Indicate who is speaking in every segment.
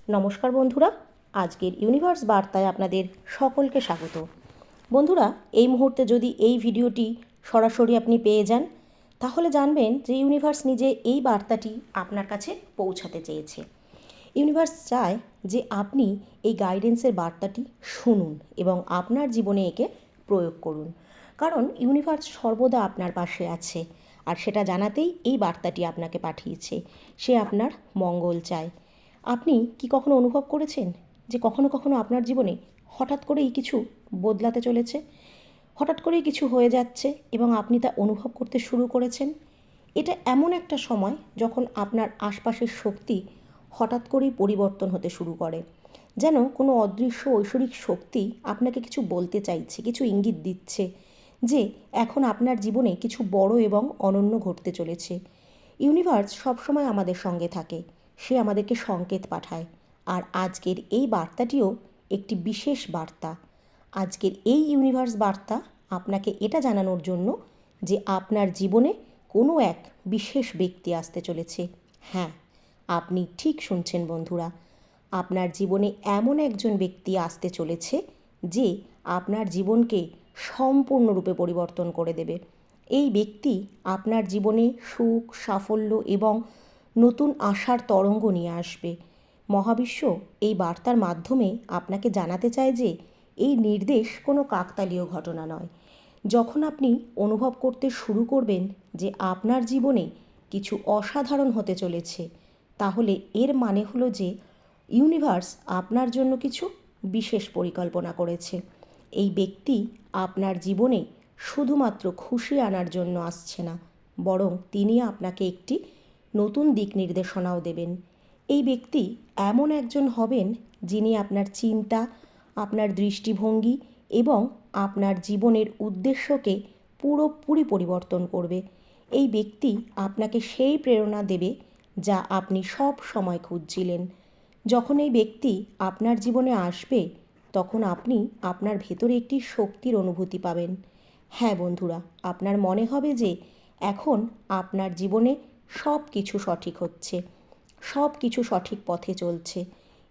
Speaker 1: নমস্কার বন্ধুরা, আজকের ইউনিভার্স বার্তায় আপনাদের সকলকে স্বাগত। বন্ধুরা, এই মুহূর্তে যদি এই ভিডিওটি সরাসরি আপনি পেয়ে যান, তাহলে জানবেন যে ইউনিভার্স নিজে এই বার্তাটি আপনার কাছে পৌঁছাতে চেয়েছে। ইউনিভার্স চায় যে আপনি এই গাইডেন্সের বার্তাটি শুনুন এবং আপনার জীবনে একে প্রয়োগ করুন, কারণ ইউনিভার্স সর্বদা আপনার পাশে আছে, আর সেটা জানাতেই এই বার্তাটি আপনাকে পাঠিয়েছে। সে আপনার মঙ্গল চায়। আপনি কি কখনো অনুভব করেছেন যে কখনো কখনো আপনার জীবনে হঠাৎ করেই কিছু বদলাতে চলেছে, হঠাৎ করেই কিছু হয়ে যাচ্ছে এবং আপনি তা অনুভব করতে শুরু করেছেন? এটা এমন একটা সময় যখন আপনার আশপাশের শক্তি হঠাৎ করেই পরিবর্তন হতে শুরু করে, যেন কোনো অদৃশ্য ঐশ্বরিক শক্তি আপনাকে কিছু বলতে চাইছে, কিছু ইঙ্গিত দিচ্ছে যে এখন আপনার জীবনে কিছু বড় এবং অনন্য ঘটতে চলেছে। ইউনিভার্স সবসময় আমাদের সঙ্গে থাকে, সে আমাদেরকে সংকেত পাঠায়। আর আজকের এই বার্তাটিও একটি বিশেষ বার্তা। আজকের এই ইউনিভার্স বার্তা আপনাকে এটা জানানোর জন্য যে আপনার জীবনে কোনো এক বিশেষ ব্যক্তি আসতে চলেছে। হ্যাঁ, আপনি ঠিক শুনছেন বন্ধুরা, আপনার জীবনে এমন একজন ব্যক্তি আসতে চলেছে যে আপনার জীবনকে সম্পূর্ণরূপে পরিবর্তন করে দেবে। এই ব্যক্তি আপনার জীবনে সুখ, সাফল্য এবং নতুন আশার তরঙ্গ নিয়ে আসবে। মহাবিশ্ব এই বার্তার মাধ্যমে আপনাকে জানাতে চায় যে এই নির্দেশ কোনো কাকতালীয় ঘটনা নয়। যখন আপনি অনুভব করতে শুরু করবেন যে আপনার জীবনে কিছু অসাধারণ হতে চলেছে, তাহলে এর মানে হলো যে ইউনিভার্স আপনার জন্য কিছু বিশেষ পরিকল্পনা করেছে। এই ব্যক্তি আপনার জীবনে শুধুমাত্র খুশি আনার জন্য আসছে না, বরং তিনি আপনাকে একটি নতুন দিক নির্দেশনাও দেবেন। এই ব্যক্তি এমন একজন হবেন যিনি আপনার চিন্তা, আপনার দৃষ্টিভঙ্গি এবং আপনার জীবনের উদ্দেশ্যকে পুরোপুরি পরিবর্তন করবে। এই ব্যক্তি আপনাকে সেই প্রেরণা দেবে যা আপনি সব সময় খুঁজছিলেন। যখন এই ব্যক্তি আপনার জীবনে আসবে, তখন আপনি আপনার ভেতরে একটি শক্তির অনুভূতি পাবেন। হ্যাঁ বন্ধুরা, আপনার মনে হবে যে এখন আপনার জীবনে সব কিছু সঠিক হচ্ছে, সব কিছু সঠিক পথে চলছে।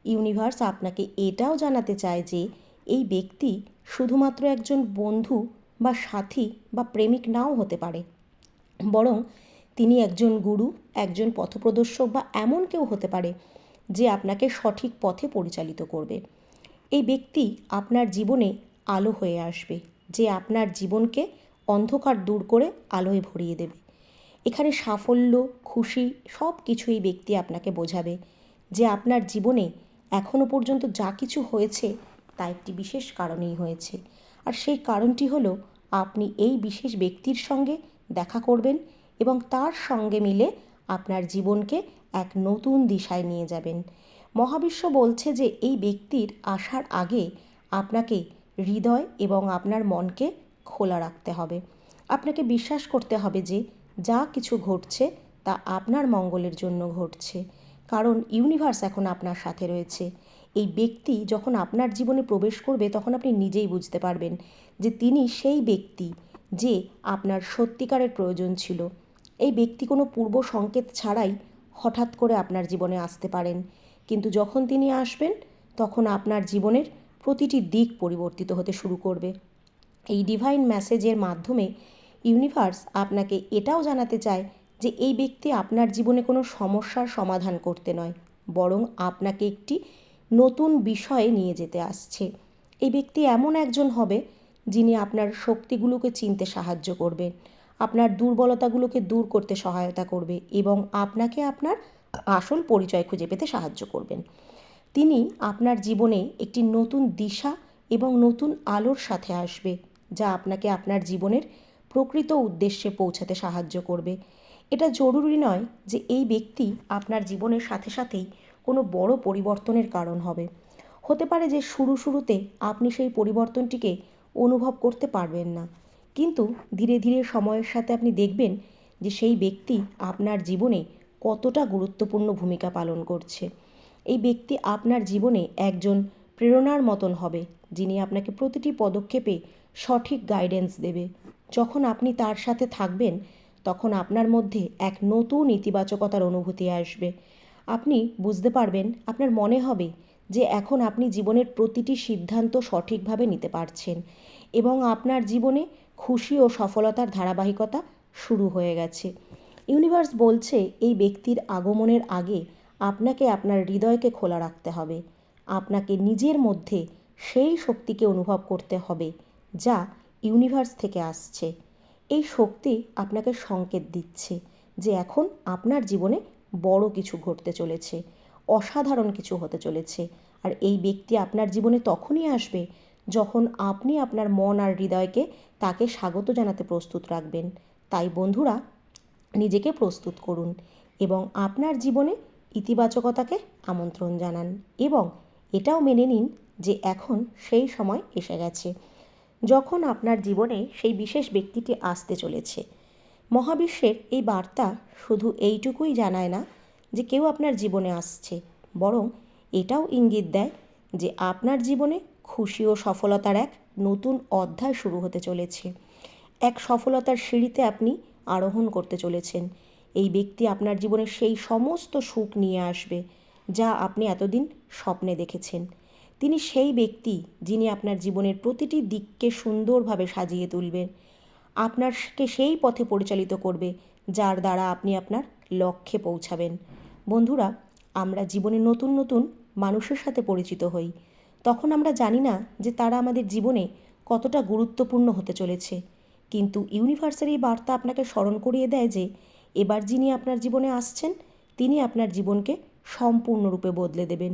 Speaker 1: ইউনিভার্স আপনাকে এটাও জানাতে চায় যে এই ব্যক্তি শুধুমাত্র একজন বন্ধু বা সাথী বা প্রেমিক নাও হতে পারে, বরং তিনি একজন গুরু, একজন পথপ্রদর্শক বা এমন কেউ হতে পারে যে আপনাকে সঠিক পথে পরিচালিত করবে। এই ব্যক্তি আপনার জীবনে আলো হয়ে আসবে, যে আপনার জীবনকে অন্ধকার দূর করে আলোয় ভরিয়ে দেবে। এখানে সাফল্য, খুশি সব কিছু এই ব্যক্তি আপনাকে বোঝাবে যে আপনার জীবনে এখনো পর্যন্ত যা কিছু হয়েছে তা একটি বিশেষ কারণেই হয়েছে। আর সেই কারণটি হলো আপনি এই বিশেষ ব্যক্তির সঙ্গে দেখা করবেন এবং তার সঙ্গে মিলে আপনার জীবনকে এক নতুন দিশায় নিয়ে যাবেন। মহাবিশ্ব বলছে যে এই ব্যক্তির আসার আগে আপনাকে হৃদয় এবং আপনার মনকে খোলা রাখতে হবে। আপনাকে বিশ্বাস করতে হবে যে যা কিছু ঘটছে তা আপনার মঙ্গলের জন্য ঘটছে, কারণ ইউনিভার্স এখন আপনার সাথে রয়েছে। এই ব্যক্তি যখন আপনার জীবনে প্রবেশ করবে, তখন আপনি নিজেই বুঝতে পারবেন যে তিনি সেই ব্যক্তি যে আপনার সত্যিকারের প্রয়োজন ছিল। এই ব্যক্তি কোনো পূর্ব সংকেত ছাড়াই হঠাৎ করে আপনার জীবনে আসতে পারেন, কিন্তু যখন তিনি আসবেন তখন আপনার জীবনের প্রতিটি দিক পরিবর্তিত হতে শুরু করবে। এই ডিভাইন মেসেজের মাধ্যমে ইউনিভার্স আপনাকে এটাও জানাতে চায় যে এই ব্যক্তি আপনার জীবনে কোনো সমস্যার সমাধান করতে নয়, বরং আপনাকে একটি নতুন বিষয়ে নিয়ে যেতে আসছে। এই ব্যক্তি এমন একজন হবে যিনি আপনার শক্তিগুলোকে চিনতে সাহায্য করবেন, আপনার দুর্বলতাগুলোকে দূর করতে সহায়তা করবে এবং আপনাকে আপনার আসল পরিচয় খুঁজে পেতে সাহায্য করবেন। তিনি আপনার জীবনে একটি নতুন দিশা এবং নতুন আলোর সাথে আসবে, যা আপনাকে আপনার জীবনের প্রকৃত উদ্দেশ্যে পৌঁছাতে সাহায্য করবে। এটা জরুরি নয় যে এই ব্যক্তি আপনার জীবনের সাথে সাথেই কোনো বড় পরিবর্তনের কারণ হবে। হতে পারে যে শুরুতে আপনি সেই পরিবর্তনটিকে অনুভব করতে পারবেন না, কিন্তু ধীরে ধীরে সময়ের সাথে আপনি দেখবেন যে সেই ব্যক্তি আপনার জীবনে কতটা গুরুত্বপূর্ণ ভূমিকা পালন করছে। এই ব্যক্তি আপনার জীবনে একজন প্রেরণার মতন হবে, যিনি আপনাকে প্রতিটি পদক্ষেপে সঠিক গাইডেন্স দেবে। যখন আপনি তার সাথে থাকবেন, তখন আপনার মধ্যে এক নতুন ইতিবাচকতার অনুভূতি আসবে। আপনি বুঝতে পারবেন, আপনার মনে হবে যে এখন আপনি জীবনের প্রতিটি সিদ্ধান্ত সঠিকভাবে নিতে পারছেন এবং আপনার জীবনে খুশি ও সফলতার ধারাবাহিকতা শুরু হয়ে গেছে। ইউনিভার্স বলছে এই ব্যক্তির আগমনের আগে আপনাকে আপনার হৃদয়কে খোলা রাখতে হবে। আপনাকে নিজের মধ্যে সেই শক্তিকে অনুভব করতে হবে যা ইউনিভার্স থেকে আসছে। এই শক্তি আপনাকে সংকেত দিচ্ছে যে এখন আপনার জীবনে বড় কিছু ঘটতে চলেছে, অসাধারণ কিছু হতে চলেছে। আর এই ব্যক্তি আপনার জীবনে তখনই আসবে যখন আপনি আপনার মন আর হৃদয়কে তাকে স্বাগত জানাতে প্রস্তুত রাখবেন। তাই বন্ধুরা, নিজেকে প্রস্তুত করুন এবং আপনার জীবনে ইতিবাচকতাকে আমন্ত্রণ জানান এবং এটাও মেনে নিন যে এখন সেই সময় এসে গেছে যখন আপনার জীবনে সেই বিশেষ ব্যক্তিটি আসতে চলেছে। মহাবিশ্বের এই বার্তা শুধু এইটুকুই জানায় না যে কেউ আপনার জীবনে আসছে, বরং এটাও ইঙ্গিত দেয় যে আপনার জীবনে খুশি ও সফলতার এক নতুন অধ্যায় শুরু হতে চলেছে। এক সফলতার সিঁড়িতে আপনি আরোহণ করতে চলেছেন। এই ব্যক্তি আপনার জীবনে সেই সমস্ত সুখ নিয়ে আসবে যা আপনি এতদিন স্বপ্নে দেখেছেন। তিনি সেই ব্যক্তি যিনি আপনার জীবনের প্রতিটি দিককে সুন্দরভাবে সাজিয়ে তুলবেন, আপনাকে সেই পথে পরিচালিত করবে যার দ্বারা আপনি আপনার লক্ষ্যে পৌঁছাবেন। বন্ধুরা, আমরা জীবনে নতুন নতুন মানুষের সাথে পরিচিত হই, তখন আমরা জানি না যে তারা আমাদের জীবনে কতটা গুরুত্বপূর্ণ হতে চলেছে। কিন্তু ইউনিভার্সের এই বার্তা আপনাকে স্মরণ করিয়ে দেয় যে এবার যিনি আপনার জীবনে আসছেন তিনি আপনার জীবনকে সম্পূর্ণরূপে বদলে দেবেন।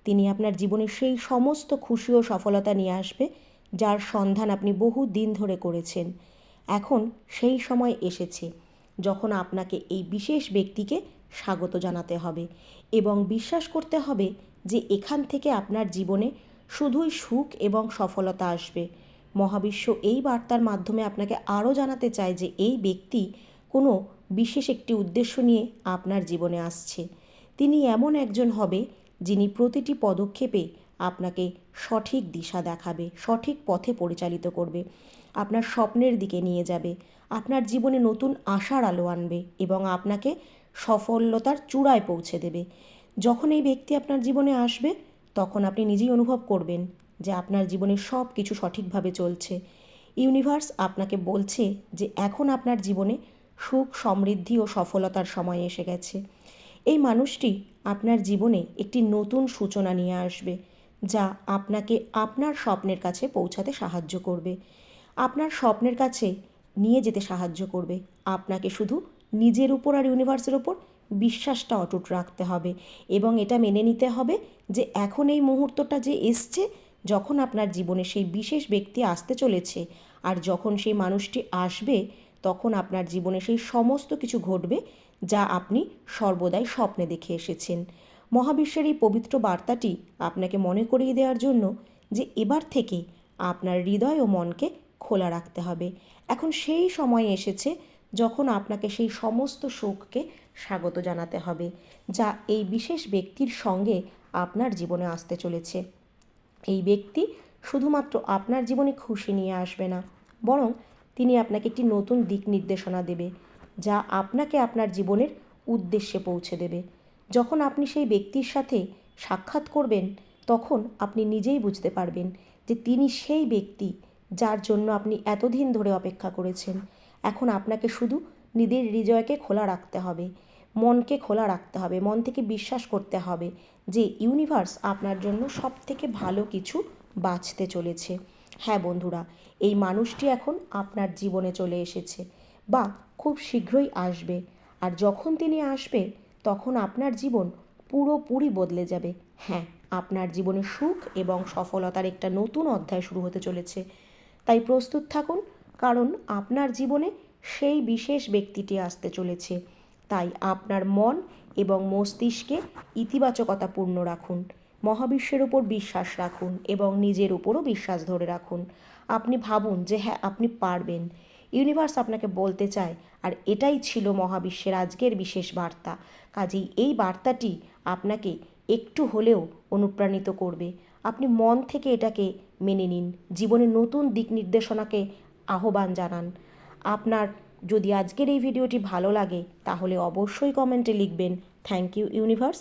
Speaker 1: তিনি আপনার জীবনে সেই সমস্ত খুশি ও সফলতা নিয়ে আসবে যার সন্ধান আপনি বহু দিন ধরে করেছেন। এখন সেই সময় এসেছে যখন আপনাকে এই বিশেষ ব্যক্তিকে স্বাগত জানাতে হবে এবং বিশ্বাস করতে হবে যে এখান থেকে আপনার জীবনে শুধুই সুখ এবং সফলতা আসবে। মহাবিশ্ব এই বার্তার মাধ্যমে আপনাকে আরও জানাতে চায় যে এই ব্যক্তি কোনো বিশেষ একটি উদ্দেশ্য নিয়ে আপনার জীবনে আসছে। তিনি এমন একজন হবে যিনি প্রতিটি পদক্ষেপে আপনাকে সঠিক দিশা দেখাবে, সঠিক পথে পরিচালিত করবে, আপনার স্বপ্নের দিকে নিয়ে যাবে, আপনার জীবনে নতুন আশার আলো আনবে এবং আপনাকে সফলতার চূড়ায় পৌঁছে দেবে। যখন এই ব্যক্তি আপনার জীবনে আসবে তখন আপনি নিজেই অনুভব করবেন যে আপনার জীবনে সব কিছু সঠিকভাবে চলছে। ইউনিভার্স আপনাকে বলছে যে এখন আপনার জীবনে সুখ, সমৃদ্ধি ও সফলতার সময় এসে গেছে। এই মানুষটি আপনার জীবনে একটি নতুন সূচনা নিয়ে আসবে যা আপনাকে আপনার স্বপ্নের কাছে পৌঁছাতে সাহায্য করবে, আপনার স্বপ্নের কাছে নিয়ে যেতে সাহায্য করবে। আপনাকে শুধু নিজের উপর আর ইউনিভার্সের উপর বিশ্বাসটা অটুট রাখতে হবে এবং এটা মেনে নিতে হবে যে এখন এই মুহূর্তটা যে এসছে যখন আপনার জীবনে সেই বিশেষ ব্যক্তি আসতে চলেছে, আর যখন সেই মানুষটি আসবে তখন আপনার জীবনে সেই সমস্ত কিছু ঘটবে যা আপনি সর্বদাই স্বপ্নে দেখে এসেছেন। মহাবিশ্বের এই পবিত্র বার্তাটি আপনাকে মনে করিয়ে দেওয়ার জন্য যে এবার থেকে আপনার হৃদয় ও মনকে খোলা রাখতে হবে। এখন সেই সময় এসেছে যখন আপনাকে সেই সমস্ত সুখকে স্বাগত জানাতে হবে যা এই বিশেষ ব্যক্তির সঙ্গে আপনার জীবনে আসতে চলেছে। এই ব্যক্তি শুধুমাত্র আপনার জীবনে খুশি নিয়ে আসবে না, বরং তিনি আপনাকে একটি নতুন দিক নির্দেশনা দেবে যা আপনাকে আপনার জীবনের উদ্দেশ্যে পৌঁছে দেবে। যখন আপনি সেই ব্যক্তির সাথে সাক্ষাৎ করবেন তখন আপনি নিজেই বুঝতে পারবেন যে তিনি সেই ব্যক্তি যার জন্য আপনি এতদিন ধরে অপেক্ষা করেছেন। এখন আপনাকে শুধু নিজের হৃদয়কে খোলা রাখতে হবে, মনকে খোলা রাখতে হবে, মন থেকে বিশ্বাস করতে হবে যে ইউনিভার্স আপনার জন্য সবথেকে ভালো কিছু বাছতে চলেছে। হ্যাঁ বন্ধুরা, এই মানুষটি এখন আপনার জীবনে চলে এসেছে বা খুব শীঘ্রই আসবে, আর যখন তিনি আসবে তখন আপনার জীবন পুরোপুরি বদলে যাবে। হ্যাঁ, আপনার জীবনে সুখ এবং সফলতার একটা নতুন অধ্যায় শুরু হতে চলেছে। তাই প্রস্তুত থাকুন, কারণ আপনার জীবনে সেই বিশেষ ব্যক্তিটি আসতে চলেছে। তাই আপনার মন এবং মস্তিষ্কে ইতিবাচকতাপূর্ণ রাখুন, মহাবিশ্বের উপর বিশ্বাস রাখুন এবং নিজের উপরও বিশ্বাস ধরে রাখুন। আপনি ভাবুন যে হ্যাঁ, আপনি পারবেন। ইউনিভার্স আপনাকে বলতে চায়, আর এটাই ছিল মহাবিশ্বের আজকের বিশেষ বার্তা। কাজেই এই বার্তাটি আপনাকে একটু হলেও অনুপ্রাণিত করবে। আপনি মন থেকে এটাকে মেনে নিন, জীবনের নতুন দিক নির্দেশনাকে আহ্বান জানান। আপনার যদি আজকের এই ভিডিওটি ভালো লাগে তাহলে অবশ্যই কমেন্টে লিখবেন থ্যাংক ইউ ইউনিভার্স।